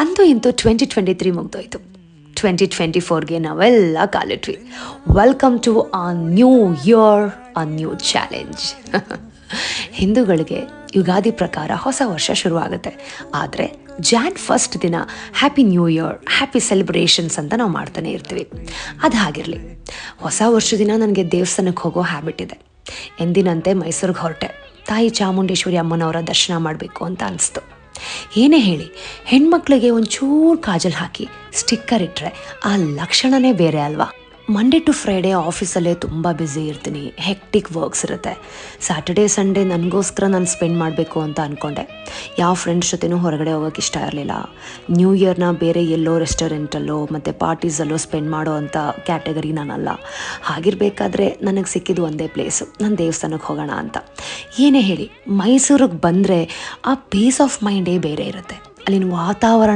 ಅಂತೂ ಇಂತೂ 2023 ಮುಗ್ದೋಯ್ತು. 2024ಗೆ ನಾವೆಲ್ಲ ಕಾಲಿಟ್ವಿ. Welcome to a new year, a new challenge. ಹಿಂದೂಗಳಿಗೆ ಯುಗಾದಿ ಪ್ರಕಾರ ಹೊಸ ವರ್ಷ ಶುರುವಾಗುತ್ತೆ. ಆದರೆ ಜಾನ್ 1 ದಿನ happy new year, happy celebrations ಅಂತ ನಾವು ಮಾಡ್ತಾನೆ ಇರ್ತೀವಿ. ಅದು ಹಾಗಿರಲಿ, ಹೊಸ ವರ್ಷ ದಿನ ನನಗೆ ದೇವಸ್ಥಾನಕ್ಕೆ ಹೋಗೋ ಹ್ಯಾಬಿಟ್ ಇದೆ. ಎಂದಿನಂತೆ ಮೈಸೂರಿಗೆ ಹೊರಟೆ. ತಾಯಿ ಚಾಮುಂಡೇಶ್ವರಿ ಅಮ್ಮನವರ ದರ್ಶನ ಮಾಡಬೇಕು ಅಂತ ಅನಿಸ್ತು. ಏನೇ ಹೇಳಿ, ಹೆಣ್ಮಕ್ಳಿಗೆ ಒಂಚೂರು ಕಾಜಲ್ ಹಾಕಿ ಸ್ಟಿಕ್ಕರ್ ಇಟ್ಟರೆ ಆ ಲಕ್ಷಣನೇ ಬೇರೆ ಅಲ್ವಾ. ಮಂಡೇ ಟು ಫ್ರೈಡೇ ಆಫೀಸಲ್ಲೇ ತುಂಬ ಬ್ಯುಸಿ ಇರ್ತೀನಿ, ಹೆಕ್ಟಿಕ್ ವರ್ಕ್ಸ್ ಇರುತ್ತೆ. ಸ್ಯಾಟರ್ಡೇ ಸಂಡೇ ನನಗೋಸ್ಕರ ನಾನು ಸ್ಪೆಂಡ್ ಮಾಡಬೇಕು ಅಂತ ಅಂದ್ಕೊಂಡೆ. ಯಾವ ಫ್ರೆಂಡ್ಸ್ ಜೊತೆನೂ ಹೊರಗಡೆ ಹೋಗೋಕ್ಕೆ ಇಷ್ಟ ಇರಲಿಲ್ಲ. ನ್ಯೂ ಇಯರ್ನ ಬೇರೆ ಎಲ್ಲೋ ರೆಸ್ಟೋರೆಂಟಲ್ಲೋ ಮತ್ತು ಪಾರ್ಟೀಸಲ್ಲೋ ಸ್ಪೆಂಡ್ ಮಾಡೋ ಅಂಥ ಕ್ಯಾಟಗರಿ ನಾನಲ್ಲ. ಹಾಗಿರಬೇಕಾದ್ರೆ ನನಗೆ ಸಿಕ್ಕಿದ್ದು ಒಂದೇ ಪ್ಲೇಸು, ನಾನು ದೇವಸ್ಥಾನಕ್ಕೆ ಹೋಗೋಣ ಅಂತ. ಏನೇ ಹೇಳಿ, ಮೈಸೂರಿಗೆ ಬಂದರೆ ಆ ಪೀಸ್ ಆಫ್ ಮೈಂಡೇ ಬೇರೆ ಇರುತ್ತೆ. ಅಲ್ಲಿನ ವಾತಾವರಣ